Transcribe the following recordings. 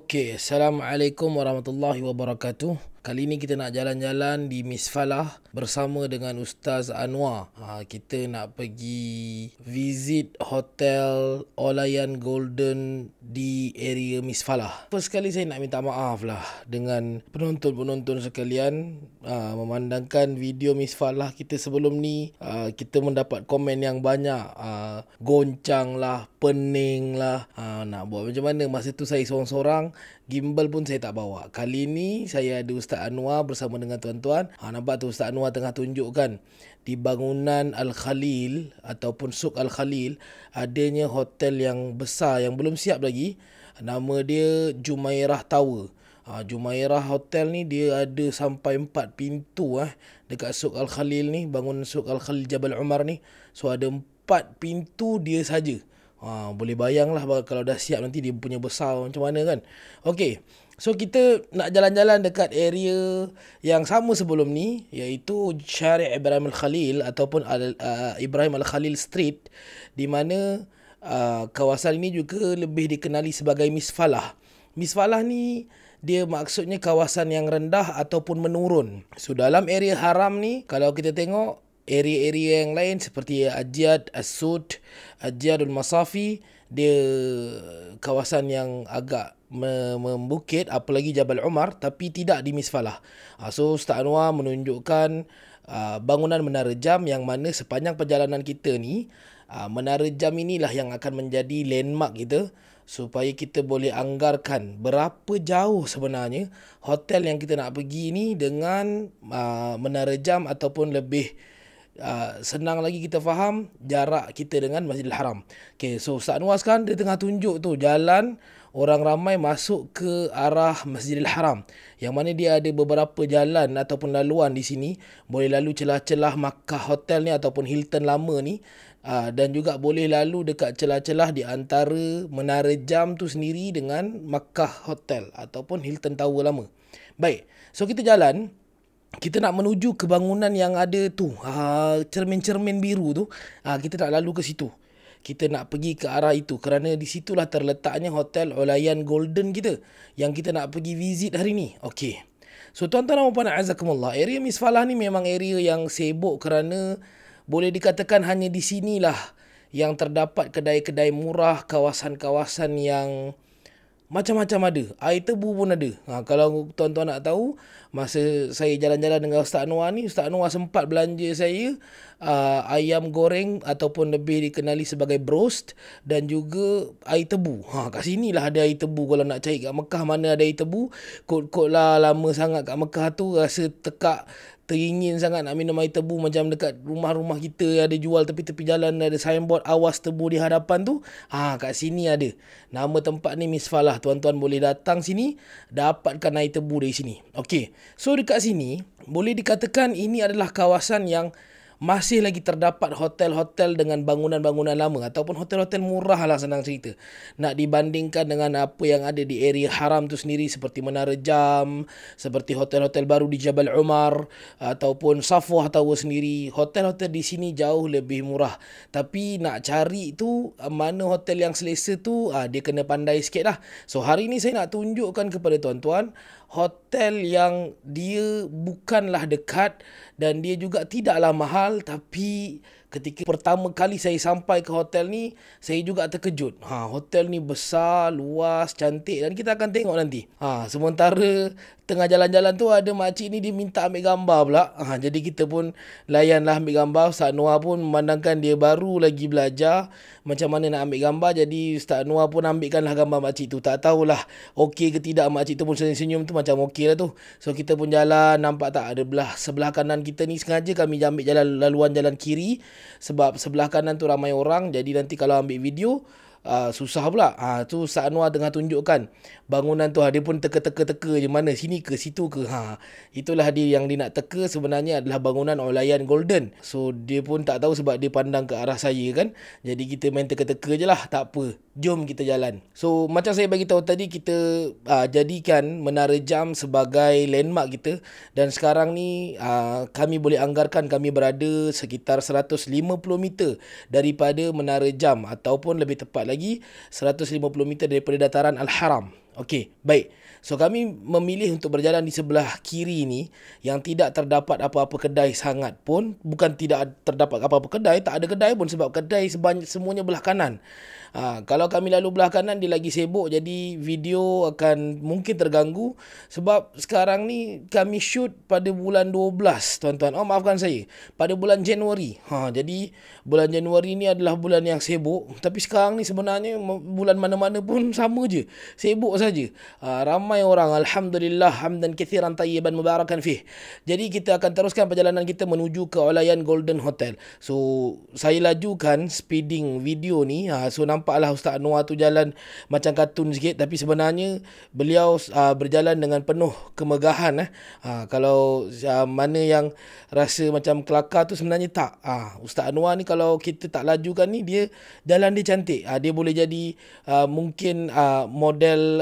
Okey, Assalamualaikum warahmatullahi wabarakatuh. Kali ni kita nak jalan-jalan di Misfalah bersama dengan Ustaz Anwar. Kita nak pergi visit Hotel Olayan Golden di area Misfalah. First sekali saya nak minta maaf lah dengan penonton-penonton sekalian. Memandangkan video Misfalah kita sebelum ni, kita mendapat komen yang banyak. Goncang lah, pening lah. Nak buat macam mana? Masa tu saya seorang-seorang, gimbal pun saya tak bawa. Kali ni saya ada Ustaz Anwar bersama dengan tuan-tuan. Nampak tu Ustaz Anwar tengah tunjukkan di bangunan Al-Khalil ataupun Suk Al-Khalil adanya hotel yang besar yang belum siap lagi. Nama dia Jumairah Tower. Jumairah Hotel ni dia ada sampai 4 pintu dekat Suk Al-Khalil ni, bangunan Suk Al-Khalil Jabal Umar ni. So ada 4 pintu dia saja. Boleh bayang lah kalau dah siap nanti dia punya besar macam mana kan. Okey, so kita nak jalan-jalan dekat area yang sama sebelum ni, iaitu Syari' Ibrahim Al-Khalil ataupun Ibrahim Al-Khalil Street, di mana kawasan ini juga lebih dikenali sebagai Misfalah. Misfalah ni dia maksudnya kawasan yang rendah ataupun menurun. So dalam area haram ni, kalau kita tengok area-area yang lain seperti Ajyad, As-Sud, Ajyadul Masafi, dia kawasan yang agak membukit, apalagi Jabal Umar, tapi tidak di Misfalah. So Ustaz Anwar menunjukkan bangunan Menara Jam, yang mana sepanjang perjalanan kita ni, Menara Jam inilah yang akan menjadi landmark kita, supaya kita boleh anggarkan berapa jauh sebenarnya hotel yang kita nak pergi ni dengan Menara Jam, ataupun lebih senang lagi kita faham jarak kita dengan Masjidil Haram. Okay, so Ustaz Anwar sekarang dia tengah tunjuk tu jalan orang ramai masuk ke arah Masjidil Haram, yang mana dia ada beberapa jalan ataupun laluan di sini. Boleh lalu celah-celah Makkah Hotel ni ataupun Hilton lama ni, dan juga boleh lalu dekat celah-celah di antara Menara Jam tu sendiri dengan Makkah Hotel ataupun Hilton Tower lama. Baik, so kita jalan. Kita nak menuju ke bangunan yang ada tu, cermin-cermin biru tu. Kita nak lalu ke situ. Kita nak pergi ke arah itu, kerana di situlah terletaknya Hotel Olayan Golden kita, yang kita nak pergi visit hari ni. Okey. So tuan-tuan dan puan-puan azakumullah, area Misfalah ni memang area yang sibuk, kerana boleh dikatakan hanya di sinilah yang terdapat kedai-kedai murah, kawasan-kawasan yang macam-macam ada. Air tebu pun ada. Kalau tuan-tuan nak tahu, masa saya jalan-jalan dengan Ustaz Anwar ni, Ustaz Anwar sempat belanja saya ayam goreng ataupun lebih dikenali sebagai broast, dan juga air tebu. Kat sini lah ada air tebu. Kalau nak cari kat Mekah mana ada air tebu, kod-kod lah lama sangat kat Mekah tu, rasa teringin sangat nak minum air tebu. Macam dekat rumah-rumah kita ada jual tepi-tepi jalan, ada signboard awas tebu di hadapan tu. Kat sini ada. Nama tempat ni Misfalah. Tuan-tuan boleh datang sini, dapatkan air tebu dari sini. Okey. So dekat sini boleh dikatakan ini adalah kawasan yang masih lagi terdapat hotel-hotel dengan bangunan-bangunan lama, ataupun hotel-hotel murah lah, senang cerita. Nak dibandingkan dengan apa yang ada di area haram tu sendiri, seperti Menara Jam, seperti hotel-hotel baru di Jabal Umar, ataupun Safwah Tower sendiri. Hotel-hotel di sini jauh lebih murah. Tapi nak cari tu mana hotel yang selesa tu, dia kena pandai sikit lah. So hari ni saya nak tunjukkan kepada tuan-tuan hotel yang dia bukanlah dekat dan dia juga tidaklah mahal, tapi ketika pertama kali saya sampai ke hotel ni, saya juga terkejut. Hotel ni besar, luas, cantik, dan kita akan tengok nanti. Sementara tengah jalan-jalan tu ada makcik ni dia minta ambil gambar pula. Jadi kita pun layanlah ambil gambar. Ustaz Anwar pun memandangkan dia baru lagi belajar macam mana nak ambil gambar. Jadi Ustaz Anwar pun ambilkanlah gambar makcik tu. Tak tahulah okey ke tidak, makcik tu pun senyum-senyum tu macam okey lah tu. So kita pun jalan, nampak tak ada sebelah kanan kita ni, sengaja kami ambil laluan jalan kiri, sebab sebelah kanan tu ramai orang. Jadi nanti kalau ambil video susah pula. Tu Ustaz Anwar tengah tunjukkan bangunan tu. Dia pun teka-teka je, mana sini ke situ ke. Itulah dia yang dia nak teka, sebenarnya adalah bangunan Olayan Golden. So dia pun tak tahu sebab dia pandang ke arah saya kan. Jadi kita main teka-teka je lah. Tak apa, jom kita jalan. So macam saya bagi tahu tadi, kita jadikan Menara Jam sebagai landmark kita. Dan sekarang ni kami boleh anggarkan kami berada sekitar 150 meter daripada Menara Jam, ataupun lebih tepat lagi 150 meter daripada dataran Al-Haram. Okey, baik. So kami memilih untuk berjalan di sebelah kiri ni yang tidak terdapat apa-apa kedai sangat pun. Bukan tidak terdapat apa-apa kedai, tak ada kedai pun sebab kedai semuanya belah kanan. Kalau kami lalu belah kanan dia lagi sibuk, jadi video akan mungkin terganggu sebab sekarang ni kami shoot pada bulan 12 tuan-tuan. Oh maafkan saya, pada bulan Januari. Jadi bulan Januari ni adalah bulan yang sibuk, tapi sekarang ni sebenarnya bulan mana-mana pun sama je, sibuk saja. Ramai orang, alhamdulillah, hamdan kathiran tayyiban mubarakan fih. Jadi kita akan teruskan perjalanan kita menuju ke Olayan Golden Hotel. So saya lajukan speeding video ni. So nampaklah Ustaz Anwar tu jalan macam kartun sikit, tapi sebenarnya beliau berjalan dengan penuh kemegahan. Kalau mana yang rasa macam kelakar tu sebenarnya tak. Ustaz Anwar ni kalau kita tak lajukan ni, dia jalan dia cantik. Dia boleh jadi mungkin model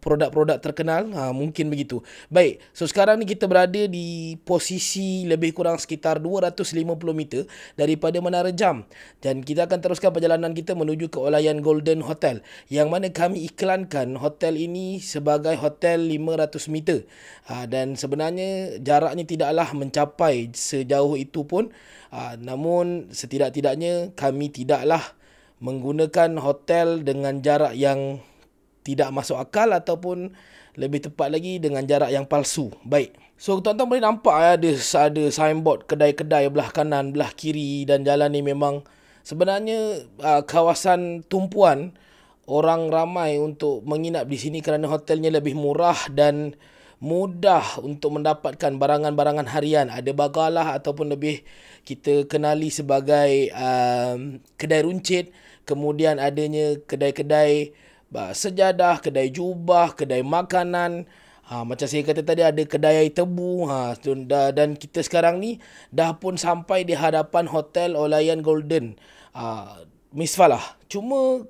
produk-produk terkenal, mungkin begitu. Baik, so sekarang ni kita berada di posisi lebih kurang sekitar 250 meter daripada Menara Jam, dan kita akan teruskan perjalanan kita menuju ke Olayan Golden Hotel, yang mana kami iklankan hotel ini sebagai hotel 500 meter. Dan sebenarnya jaraknya tidaklah mencapai sejauh itu pun, namun setidak-tidaknya kami tidaklah menggunakan hotel dengan jarak yang tidak masuk akal, ataupun lebih tepat lagi dengan jarak yang palsu. Baik. So tuan-tuan boleh nampak ada signboard kedai-kedai belah kanan, belah kiri, dan jalan ni memang sebenarnya kawasan tumpuan orang ramai untuk menginap di sini kerana hotelnya lebih murah dan mudah untuk mendapatkan barangan-barangan harian. Ada bagalah ataupun lebih kita kenali sebagai kedai runcit. Kemudian adanya kedai-kedai sejadah, kedai jubah, kedai makanan. Macam saya kata tadi, ada kedai air tebu. Dan kita sekarang ni dah pun sampai di hadapan Hotel Olayan Golden Misfalah. Cuma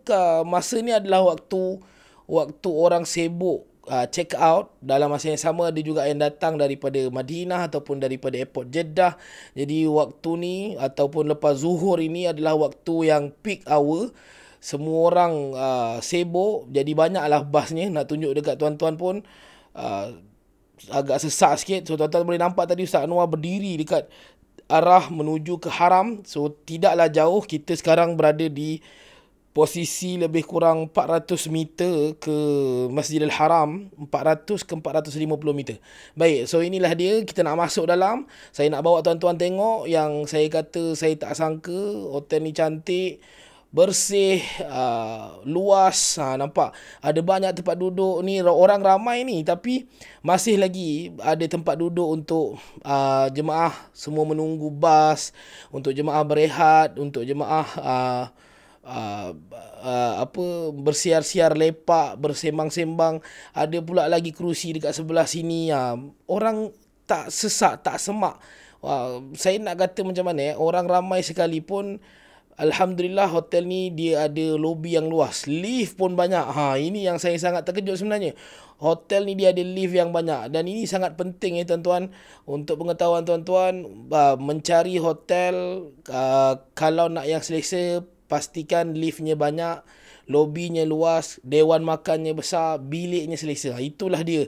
masa ni adalah waktu orang sibuk check out. Dalam masa yang sama ada juga yang datang daripada Madinah ataupun daripada airport Jeddah. Jadi waktu ni ataupun lepas zuhur ini adalah waktu yang peak hour. Semua orang sibuk, jadi banyaklah basnya. Nak tunjuk dekat tuan-tuan pun agak sesak sikit. So tuan-tuan boleh nampak tadi Ustaz Anwar berdiri dekat arah menuju ke Haram. So tidaklah jauh, kita sekarang berada di posisi lebih kurang 400 meter ke Masjidil Haram. 400 ke 450 meter. Baik, so inilah dia, kita nak masuk dalam. Saya nak bawa tuan-tuan tengok yang saya kata saya tak sangka. Hotel ni cantik, bersih, luas. Nampak ada banyak tempat duduk ni. Orang ramai ni, tapi masih lagi ada tempat duduk untuk jemaah semua menunggu bas, untuk jemaah berehat, untuk jemaah bersiar-siar lepak, bersembang-sembang. Ada pula lagi kerusi dekat sebelah sini. Orang tak sesak, tak semak. Saya nak kata macam mana, orang ramai sekalipun, alhamdulillah hotel ni dia ada lobi yang luas. Lift pun banyak. Ini yang saya sangat terkejut sebenarnya. Hotel ni dia ada lift yang banyak. Dan ini sangat penting tuan-tuan. Untuk pengetahuan tuan-tuan, mencari hotel, kalau nak yang selesa, pastikan liftnya banyak, lobinya luas, dewan makannya besar, biliknya selesa. Itulah dia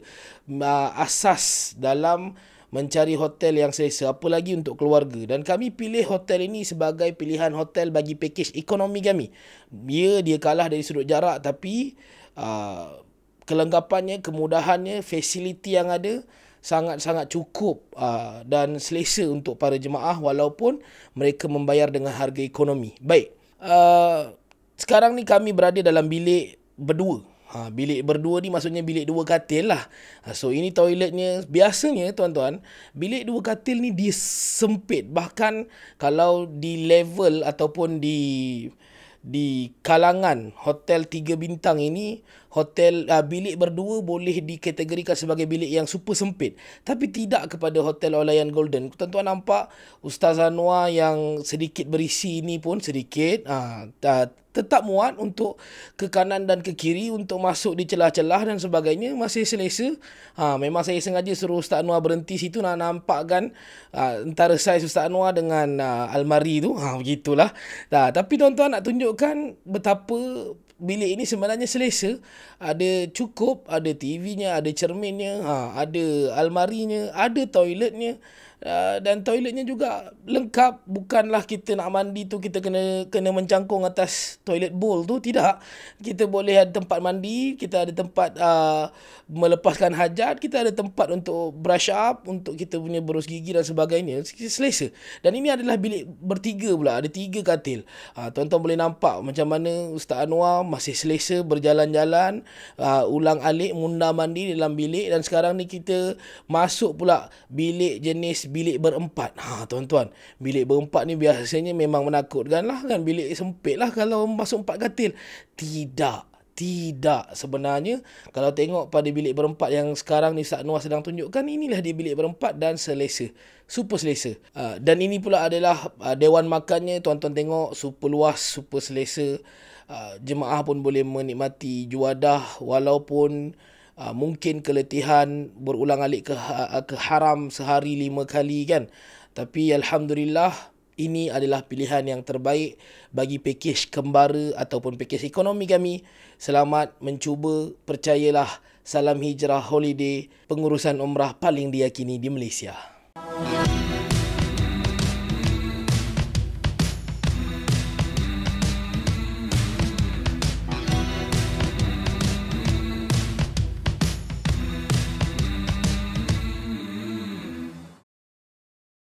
asas dalam mencari hotel yang selesa, apa lagi untuk keluarga. Dan kami pilih hotel ini sebagai pilihan hotel bagi pakej ekonomi kami. Dia kalah dari sudut jarak, tapi kelengkapannya, kemudahannya, fasiliti yang ada sangat-sangat cukup dan selesa untuk para jemaah walaupun mereka membayar dengan harga ekonomi. Baik, sekarang ni kami berada dalam bilik berdua. Bilik berdua ni maksudnya bilik dua katil lah. So ini toiletnya. Biasanya tuan-tuan, bilik dua katil ni dia sempit. Bahkan kalau di level ataupun di kalangan hotel 3 bintang ini, hotel bilik berdua boleh dikategorikan sebagai bilik yang super sempit. Tapi tidak kepada Hotel Olayan Golden. Tuan-tuan nampak Ustaz Anwar yang sedikit berisi ni pun sedikit tetap muat untuk ke kanan dan ke kiri, untuk masuk di celah-celah dan sebagainya, masih selesa. Memang saya sengaja suruh Ustaz Anwar berhenti situ nak nampakkan antara saiz Ustaz Anwar dengan almari tu. Begitulah. Tapi tuan-tuan nak tunjukkan betapa bilik ini sebenarnya selesa. Ada cukup, ada TV-nya, ada cerminnya, ada almarinya, ada toiletnya. Dan toiletnya juga lengkap. Bukanlah kita nak mandi tu kita kena mencangkung atas toilet bowl tu, tidak. Kita boleh ada tempat mandi, kita ada tempat melepaskan hajat, kita ada tempat untuk brush up, untuk kita punya berus gigi dan sebagainya. Selesa. Dan ini adalah bilik bertiga pula, ada 3 katil. Tuan-tuan boleh nampak macam mana Ustaz Anwar masih selesa berjalan-jalan, ulang-alik munda mandi dalam bilik. Dan sekarang ni kita masuk pula bilik jenis bilik berempat. Tuan-tuan, bilik berempat ni biasanya memang menakutkan lah kan, bilik sempit lah kalau masuk 4 katil. Tidak, sebenarnya kalau tengok pada bilik berempat yang sekarang ni Ustaz Anwar sedang tunjukkan, inilah dia bilik berempat dan selesa, super selesa. Dan ini pula adalah dewan makannya. Tuan-tuan tengok, super luas, super selesa. Jemaah pun boleh menikmati juadah walaupun mungkin keletihan berulang-alik ke haram sehari 5 kali kan. Tapi Alhamdulillah, ini adalah pilihan yang terbaik bagi pakej kembara ataupun pakej ekonomi kami. Selamat mencuba, percayalah, Salam Hijrah Holiday, pengurusan umrah paling diyakini di Malaysia.